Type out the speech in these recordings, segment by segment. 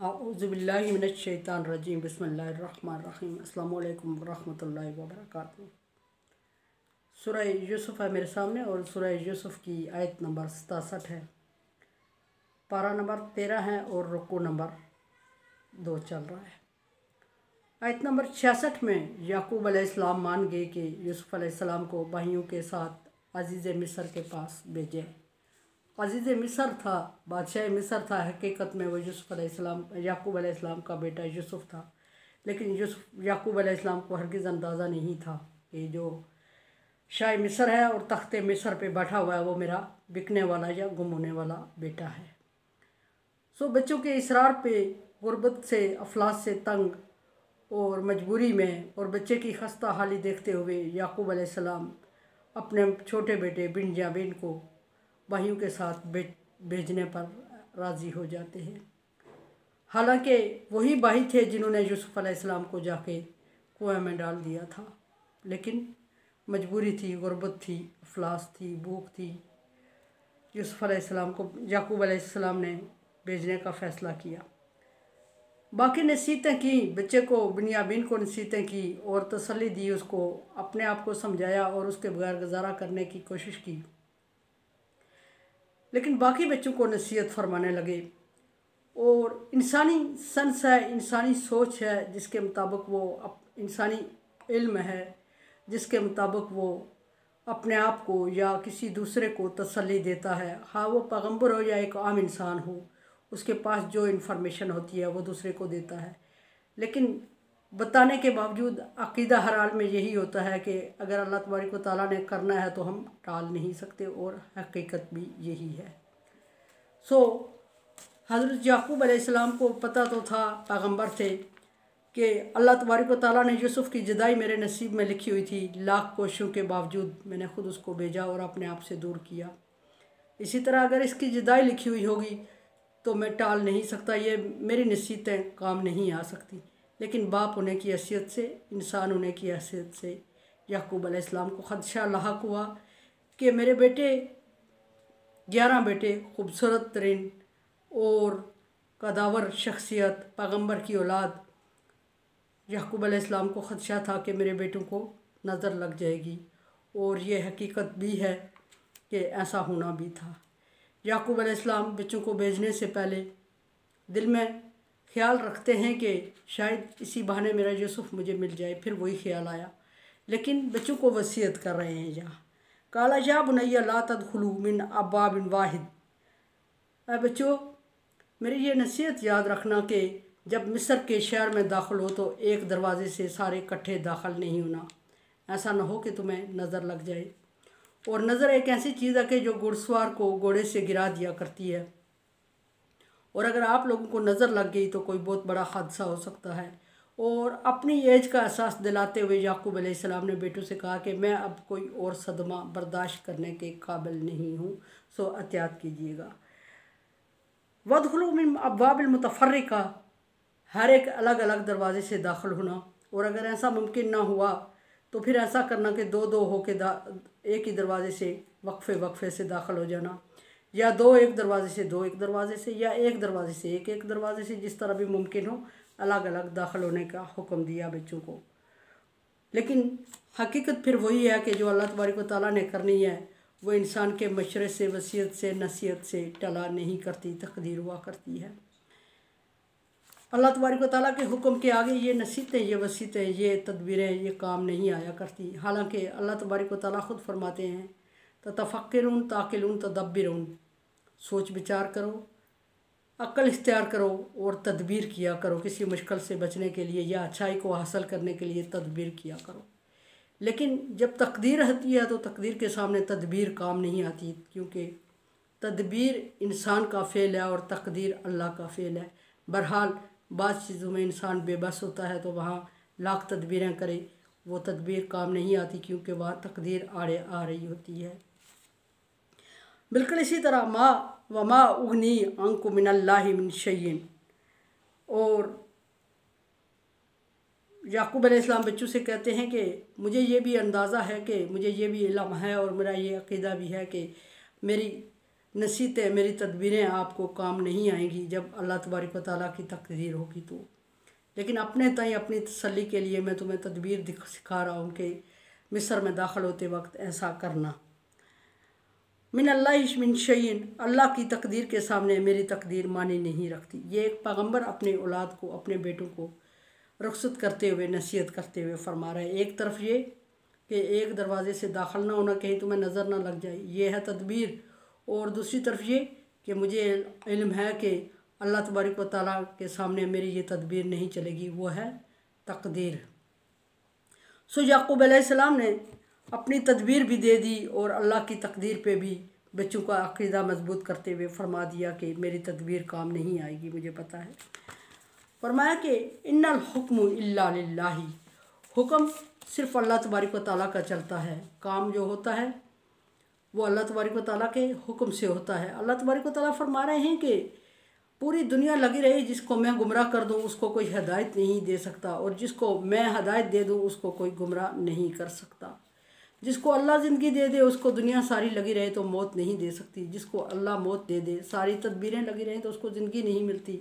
औज़ुबिल्लाहि मिनश्शैतानिर्रजीम बिस्मिल्लाहिर्रहमानिर्रहीम अस्सलामु अलैकुम वरहमतुल्लाहि वबरकातुहू। सूरह यूसुफ है मेरे सामने और सूरह यूसुफ की आयत नंबर 67 है, पारा नंबर 13 है और रुकू नंबर 2 चल रहा है। आयत नंबर 66 में याकूब अलैहिस्सलाम मान गए कि यूसुफ अलैहिस्सलाम को भाइयों के साथ अजीज़ मिस्र के पास भेजे। अजीज़ मिस्र था, बादशाह मिस्र था, हकीकत में वो यूसुफ अलैहिस्सलाम याकूब अलैहिस्सलाम का बेटा यूसुफ था। लेकिन याकूब अलैहिस्सलाम को हरगिज़ अंदाज़ा नहीं था कि जो शाह मिस्र है और तख्ते मिस्र पे बैठा हुआ है वो मेरा बिकने वाला या गुम होने वाला बेटा है। बच्चों के इसरार पे, गुर्बत से, अफलास से तंग और मजबूरी में और बच्चे की खस्ता हाली देखते हुए याकूब अलैहिस्सलाम अपने छोटे बेटे बिन्यामीन को भाइयों के साथ भेजने पर राज़ी हो जाते हैं। हालांकि वही भाई थे जिन्होंने यूसुफ अलैहिस्सलाम को जाके कुएं में डाल दिया था, लेकिन मजबूरी थी, गुर्बत थी, अफलास थी, भूख थी। यूसुफ अलैहिस्सलाम को याकूब अलैहिस्सलाम ने भेजने का फ़ैसला किया। बाकी नसीहतें की, बच्चे को बिन्यामीन को नसीहतें की और तसल्ली दी, उसको अपने आप को समझाया और उसके बगैर गुजारा करने की कोशिश की। लेकिन बाकी बच्चों को नसीहत फरमाने लगे और इंसानी सेंस है, इंसानी सोच है जिसके मुताबिक वो इंसानी इल्म है जिसके मुताबिक वो अपने आप को या किसी दूसरे को तसल्ली देता है। हाँ, वो पैगंबर हो या एक आम इंसान हो, उसके पास जो इन्फॉर्मेशन होती है वो दूसरे को देता है। लेकिन बताने के बावजूद अक़ीदा हर हाल में यही होता है कि अगर अल्लाह तबारक व तआला ने करना है तो हम टाल नहीं सकते, और हकीकत भी यही है। हज़रत याकूब अलैहिस्सलाम को पता तो था, पैगंबर थे, कि अल्लाह तबारक व तआला ने यूसुफ की जुदाई मेरे नसीब में लिखी हुई थी। लाख कोशिशों के बावजूद मैंने ख़ुद उसको भेजा और अपने आप से दूर किया। इसी तरह अगर इसकी जुदाई लिखी हुई होगी तो मैं टाल नहीं सकता, ये मेरी नसीहतें काम नहीं आ सकती। लेकिन बाप होने की हैसियत से, इंसान होने की हैसियत से याकूब अलैहिस्सलाम को ख़दशा लाहक हुआ कि मेरे बेटे 11 बेटे, खूबसूरत तरीन और कदावर शख्सियत, पैगंबर की औलाद, याकूब अलैहिस्सलाम को ख़दशा था कि मेरे बेटों को नज़र लग जाएगी, और ये हकीकत भी है कि ऐसा होना भी था। याकूब अलैहिस्सलाम बच्चों को भेजने से पहले दिल में ख्याल रखते हैं कि शायद इसी बहाने मेरा यूसुफ मुझे मिल जाए, फिर वही ख्याल आया। लेकिन बच्चों को वसीयत कर रहे हैं यहाँ, काला या बुनैया ला तदखुलू मिन अब्वाबिन वाहिद। बच्चों, मेरी ये नसीहत याद रखना कि जब मिस्र के शहर में दाखिल हो तो एक दरवाज़े से सारे इकट्ठे दाखिल नहीं होना। ऐसा ना हो कि तुम्हें नज़र लग जाए, और नज़र एक ऐसी चीज़ है कि जो घुड़सवार को घोड़े से गिरा दिया करती है, और अगर आप लोगों को नज़र लग गई तो कोई बहुत बड़ा हादसा हो सकता है। और अपनी एज का एहसास दिलाते हुए याकूब अलैहिस्सलाम ने बेटों से कहा कि मैं अब कोई और सदमा बर्दाश्त करने के काबिल नहीं हूँ, सो एहतियात कीजिएगा। वदखुलू मिन अब्वाबिल मुतफर्रिका, हर एक अलग अलग दरवाज़े से दाखिल होना, और अगर ऐसा मुमकिन ना हुआ तो फिर ऐसा करना कि दो दो हो के एक ही दरवाज़े से वक्फे से दाखिल हो जाना, या दो एक दरवाज़े से दो एक दरवाज़े से, या एक दरवाज़े से एक दरवाज़े से, जिस तरह भी मुमकिन हो अलग अलग दाखिल होने का हुक्म दिया बच्चों को। लेकिन हकीकत फिर वही है कि जो अल्लाह तबारक व तआला ने करनी है वो इंसान के मशवरे से, वसीयत से, नसीहत से टला नहीं करती, तकदीर हुआ करती है। अल्लाह तबारक व तआला के हुक्म के आगे ये नसीहतें, ये वसीयतें, ये तदबीरें, ये काम नहीं आया करती। हालांकि अल्लाह तबारक व तआला ख़ुद फरमाते हैं, ततफ़क्किरून ताक़िलून तदब्बिरून, सोच विचार करो, अक्ल इख्तियार करो और तदबीर किया करो। किसी मुश्किल से बचने के लिए या अच्छाई को हासिल करने के लिए तदबीर किया करो। लेकिन जब तकदीर आती है तो तकदीर के सामने तदबीर काम नहीं आती, क्योंकि तदबीर इंसान का फ़ेल है और तकदीर अल्लाह का फ़ेल है। बहरहाल बाज़ चीज़ों में इंसान बेबस होता है तो वहाँ लाख तदबीरें करे, वो तदबीर काम नहीं आती, क्योंकि वहाँ तकदीर आड़े आ रही होती है। बिल्कुल इसी तरह मा उगनी अंकु मिनल्लाहि मिन शैइन, और याकूब अलैहिस्सलाम बच्चों से कहते हैं कि मुझे ये भी अंदाज़ा है, कि मुझे ये भी इल्म है और मेरा ये अक़ीदा भी है कि मेरी नसीहतें, मेरी तदबीरें आपको काम नहीं आएंगी जब अल्लाह तबारक व तआला की तकदीर होगी तो। लेकिन अपने ताई अपनी तसल्ली के लिए मैं तुम्हें तदबीर सिखा रहा हूँ कि मिस्र में दाखिल होते वक्त ऐसा करना। मिन अल्लाह मिन शयइन, अल्लाह की तकदीर के सामने मेरी तकदीर मानी नहीं रखती। ये एक पैगंबर अपने औलाद को, अपने बेटों को रुखसत करते हुए, नसीहत करते हुए फरमा रहे हैं। एक तरफ ये कि एक दरवाज़े से दाखिल ना होना, कहीं तुम्हें नज़र ना लग जाए, ये है तदबीर। और दूसरी तरफ ये कि मुझे इल्म है कि अल्लाह तबारक व तआला के सामने मेरी ये तदबीर नहीं चलेगी, वो है तकदीर। सो याकूब अलैहिस्सलाम ने अपनी तदबीर भी दे दी और अल्लाह की तकदीर पे भी बच्चों का अक़ीदा मजबूत करते हुए फरमा दिया कि मेरी तदबीर काम नहीं आएगी, मुझे पता है। फरमाया कि इन्नल हुक्मु इल्ला लिल्लाही, हुक्म सिर्फ़ अल्लाह तबारक व तआला का चलता है। काम जो होता है वो अल्लाह तबारक व तआला के हुक्म से होता है। अल्लाह तबारक व तआला फरमा रहे हैं कि पूरी दुनिया लगी रही, जिसको मैं गुमराह कर दूं उसको कोई हिदायत नहीं दे सकता, और जिसको मैं हिदायत दे दूं उसको कोई गुमराह नहीं कर सकता। जिसको अल्लाह ज़िंदगी दे दे उसको दुनिया सारी लगी रहे तो मौत नहीं दे सकती। जिसको अल्लाह मौत दे दे, सारी तदबीरें लगी रहें तो उसको ज़िंदगी नहीं मिलती।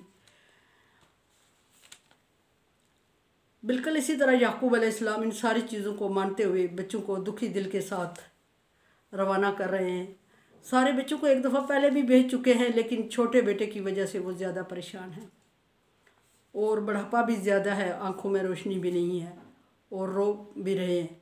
बिल्कुल इसी तरह याकूब अलैहिस्सलाम इन सारी चीज़ों को मानते हुए बच्चों को दुखी दिल के साथ रवाना कर रहे हैं। सारे बच्चों को एक दफ़ा पहले भी भेज चुके हैं, लेकिन छोटे बेटे की वजह से वो ज़्यादा परेशान हैं और बढ़ापा भी ज़्यादा है, आँखों में रोशनी भी नहीं है और रो भी रहे हैं।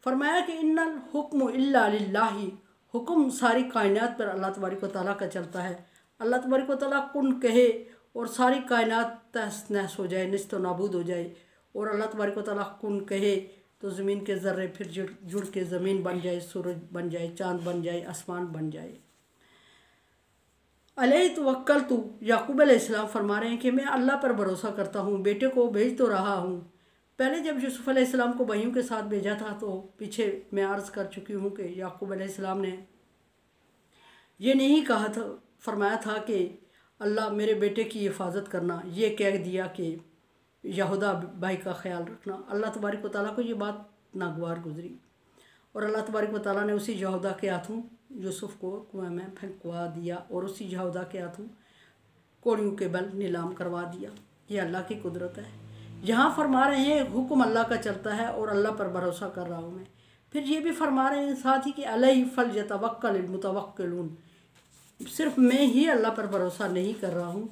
फरमाया कि इन्नल हुक्मु इल्ला लिल्लाही, हुक्म सारी कायनात पर अल्लाह तबारक व तआला का चलता है। अल्लाह तबारक व तआला कुन कहे और सारी कायनात तहस नहस हो जाए, निस्त नाबूद हो जाए, और अल्लाह तबारक व तआला कुन कहे तो ज़मीन के ज़र्रे फिर जुड़ के ज़मीन बन जाए, सूरज बन जाए, चाँद बन जाए, आसमान बन जाए। अलैहि तवक्कलतु, याकूब अलैहिस्सलाम फरमा रहे हैं कि मैं अल्लाह पर भरोसा करता हूँ। बेटे को भेज तो रहा हूँ। पहले जब यूसुफ़ अलैहिस्सलाम को भाइयों के साथ भेजा था तो पीछे मैं अर्ज़ कर चुकी हूँ कि याकूब अलैहिस्सलाम ने ये नहीं कहा था, फरमाया था कि अल्लाह मेरे बेटे की हिफाजत करना, ये कह दिया कि यहूदा भाई का ख्याल रखना। अल्लाह तबारक व तआला को ये बात नागवार गुजरी और अल्लाह तबारक व तआला ने उसी यहूदा के हाथों यूसुफ़ को कुएं में फेंकवा दिया और उसी यहूदा के हाथों कोड़ियों के बल नीलाम करवा दिया। ये अल्लाह की कुदरत है। यहाँ फरमा रहे हैं हुक्म अल्लाह का चलता है और अल्लाह पर भरोसा कर रहा हूँ मैं। फिर ये भी फरमा रहे हैं साथ ही कि अलैहि फलयतवक्कलिल मुतवक्किलून, सिर्फ मैं ही अल्लाह पर भरोसा नहीं कर रहा हूँ।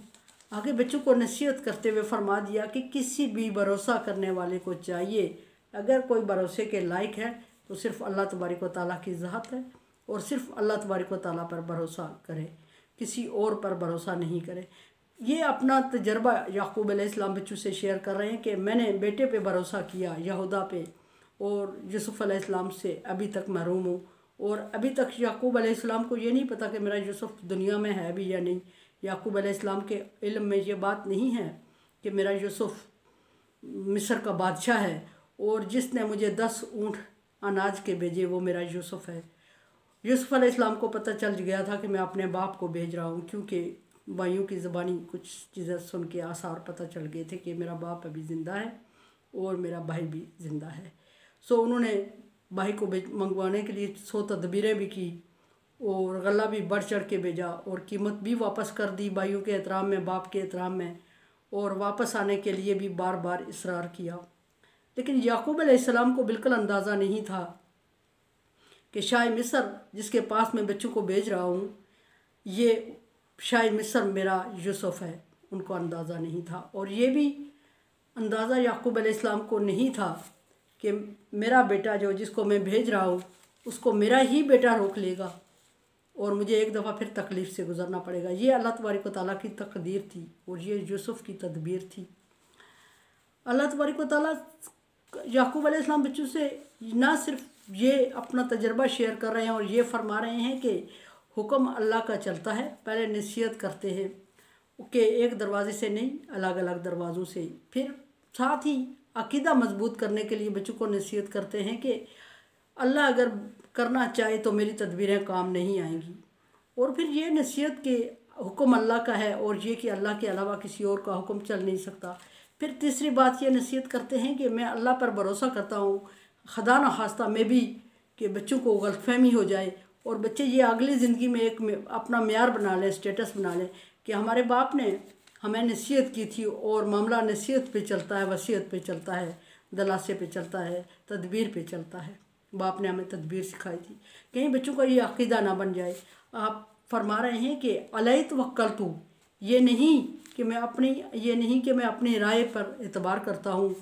आगे बच्चों को नसीहत करते हुए फरमा दिया कि किसी भी भरोसा करने वाले को चाहिए, अगर कोई भरोसे के लायक है तो सिर्फ अल्लाह तबारक व तआला की ज़ात है और सिर्फ अल्लाह तबारक व तआला पर भरोसा करे, किसी और पर भरोसा नहीं करे। ये अपना तजर्बा याकूब अलैहिस्सलाम बच्चों से शेयर कर रहे हैं कि मैंने बेटे पे भरोसा किया, यहूदा पे, और यूसुफ़ अलैहिस्सलाम से अभी तक महरूम हूँ। और अभी तक याकूब अलैहिस्सलाम को ये नहीं पता कि मेरा यूसुफ़ दुनिया में है भी या नहीं। याकूब अलैहिस्सलाम के इल्म में ये बात नहीं है कि मेरा यूसुफ़ मिस्र का बादशाह है और जिसने मुझे 10 ऊँट अनाज के भेजे वो मेरा यूसुफ़ है। यूसुफ़ अलैहिस्सलाम को पता चल गया था कि मैं अपने बाप को भेज रहा हूँ, क्योंकि भाइयों की ज़बानी कुछ चीज़ें सुन के आसार पता चल गए थे कि मेरा बाप अभी ज़िंदा है और मेरा भाई भी ज़िंदा है। सो उन्होंने भाई को मंगवाने के लिए 100 तदबीरें भी की और गला भी बढ़ चढ़ के भेजा और कीमत भी वापस कर दी भाइयों के एहतराम में, बाप के एहतराम में, और वापस आने के लिए भी बार बार इसरार किया। लेकिन याकूब अलैहिस्सलाम को बिल्कुल अंदाज़ा नहीं था कि शाह मिस्र जिसके पास मैं बच्चों को भेज रहा हूँ, ये शाह मिस्र मेरा यूसुफ़ है। उनको अंदाज़ा नहीं था। और ये भी अंदाज़ा याकूब अलैहिस्सलाम को नहीं था कि मेरा बेटा जो जिसको मैं भेज रहा हूँ उसको मेरा ही बेटा रोक लेगा और मुझे एक दफ़ा फिर तकलीफ़ से गुज़रना पड़ेगा। ये अल्लाह तबारक व तआला की तकदीर थी और ये यूसुफ़ की तदबीर थी। अल्लाह तबारक व तआला याकूब अलैहिस्सलाम बच्चों से ना सिर्फ ये अपना तजर्बा शेयर कर रहे हैं और ये फरमा रहे हैं कि हुक्म अल्लाह का चलता है। पहले नसीहत करते हैं कि एक दरवाज़े से नहीं, अलग अलग दरवाज़ों से। फिर साथ ही अकीदा मजबूत करने के लिए बच्चों को नसीहत करते हैं कि अल्लाह अगर करना चाहे तो मेरी तदबीरें काम नहीं आएंगी। और फिर ये नसीहत के हुक्म अल्लाह का है और ये कि अल्लाह के अलावा किसी और का हुक्म चल नहीं सकता। फिर तीसरी बात ये नसीहत करते हैं कि मैं अल्लाह पर भरोसा करता हूँ, खुदा न खास्ता में भी कि बच्चों को गलतफहमी हो जाए और बच्चे ये अगली ज़िंदगी में एक अपना म्यार बना लें, स्टेटस बना लें कि हमारे बाप ने हमें नसीहत की थी और मामला नसीहत पे चलता है, वसीयत पे चलता है, दलासे पे चलता है, तदबीर पे चलता है। बाप ने हमें तदबीर सिखाई थी। कहीं बच्चों का ये अक़ीदा ना बन जाए। आप फरमा रहे हैं कि अलैहि तवक्कलतु, ये नहीं कि मैं अपनी राय पर एतबार करता हूँ,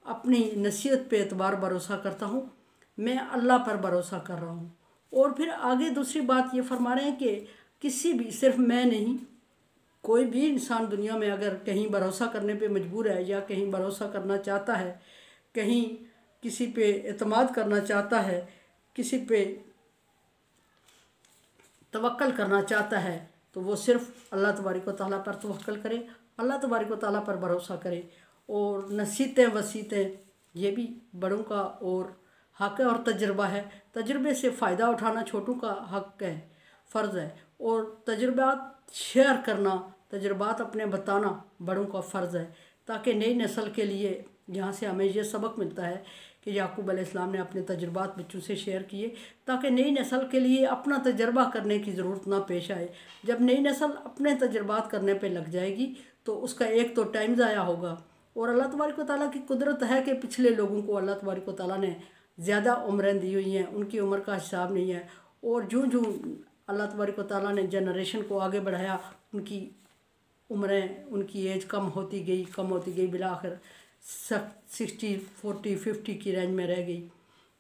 अपनी नसीहत पे एतबार भरोसा करता हूँ, मैं अल्लाह पर भरोसा कर रहा हूँ। और फिर आगे दूसरी बात ये फरमा रहे हैं कि किसी भी, सिर्फ मैं नहीं, कोई भी इंसान दुनिया में अगर कहीं भरोसा करने पे मजबूर है या कहीं भरोसा करना चाहता है, कहीं किसी पे एतमाद करना चाहता है, किसी पे तवक्कल करना चाहता है, तो वो सिर्फ अल्लाह तबारक व तआला पर तवक्कल करे, अल्लाह तबारक व तआला पर भरोसा करे। और नसीहतें वसीयतें ये भी बड़ों का और हक़ है और तजुर्बा है। तजुर्बे से फ़ायदा उठाना छोटों का हक़ है, फ़र्ज़ है। और तजुर्बात शेयर करना, तजुर्बात अपने बताना बड़ों का फ़र्ज़ है, ताकि नई नस्ल के लिए, यहाँ से हमें यह सबक मिलता है कि याकूब अलैहिस्सलाम ने अपने तजुर्बात बच्चों से शेयर किए, ताकि नई नस्ल के लिए अपना तजर्बा करने की ज़रूरत ना पेश आए। जब नई नस्ल अपने तजुर्बात करने पे लग जाएगी तो उसका एक तो टाइम ज़ाया होगा, और अल्लाह तबारक व तआला की कुदरत है कि पिछले लोगों को अल्लाह तबारक व तआला ने ज़्यादा उम्रें दी हुई हैं, उनकी उम्र का हिसाब नहीं है। और जो जो अल्लाह तबारक व तआला ने जनरेशन को आगे बढ़ाया, उनकी उम्रें, उनकी एज कम होती गई, बिला आखिर 60, 40, 50 की रेंज में रह गई।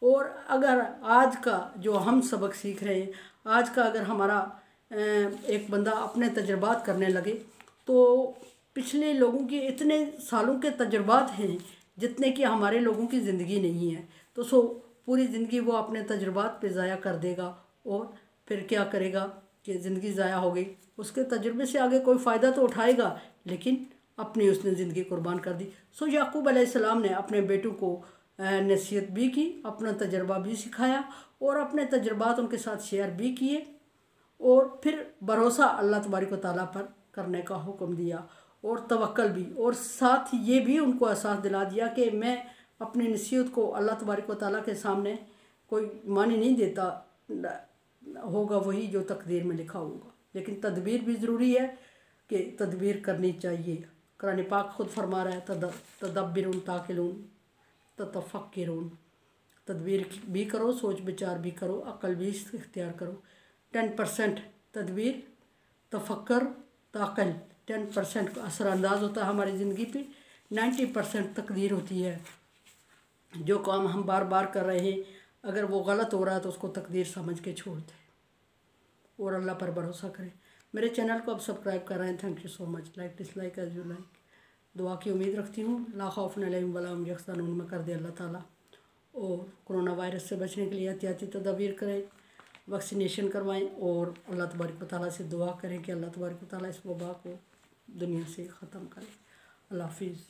और अगर आज का जो हम सबक सीख रहे हैं, आज का अगर हमारा एक बंदा अपने तजुर्बात करने लगे, तो पिछले लोगों के इतने सालों के तजुर्बात हैं जितने कि हमारे लोगों की ज़िंदगी नहीं है, तो पूरी ज़िंदगी वो अपने तजुर्बात पे ज़ाया कर देगा। और फिर क्या करेगा कि ज़िंदगी ज़ाया हो गई, उसके तजुर्बे से आगे कोई फ़ायदा तो उठाएगा, लेकिन अपनी उसने ज़िंदगी कुर्बान कर दी। याकूब अलैहिस्सलाम ने अपने बेटों को नसीहत भी की, अपना तजर्बा भी सिखाया और अपने तजुर्बात उनके साथ शेयर भी किए, और फिर भरोसा अल्लाह तबारक व तआला पर करने का हुक्म दिया, और तवक्कल भी। और साथ ये भी उनको एहसास दिला दिया कि मैं अपनी नसीहत को अल्लाह तबारक व तआला के सामने कोई मानी नहीं देता, होगा वही जो तकदीर में लिखा होगा। लेकिन तदबीर भी ज़रूरी है कि तदबीर करनी चाहिए। कुरान पाक खुद फरमा रहा है, तदब्बिरुन ताकिलून ततफक्किरून, तदबीर भी करो, सोच विचार भी करो, अक्ल भी इख्तियार करो। 10% तदबीर, तफक्कर, ताक़ल, 10% असरानंदाज होता है हमारी ज़िंदगी पे, 90% तकदीर होती है। जो काम हम बार बार कर रहे हैं, अगर वो गलत हो रहा है तो उसको तकदीर समझ के छोड़ दें और अल्लाह पर भरोसा करें। मेरे चैनल को अब सब्सक्राइब कर रहे हैं, thank you so much. Like dislike as you like. दुआ की उम्मीद रखती हूँ, ला खौफुन अलैहिम वला हुम यहज़नून में कर दे अल्लाह ताला। और कोरोना वायरस से बचने के लिए एहतियाती तदाबीर करें, वैक्सीनेशन करवाएं, और अल्लाह तबारक व तआला से दुआ करें कि अल्लाह तबारक व तआला इस वबा को दुनिया से ख़त्म करें। अल्लाह हाफिज़।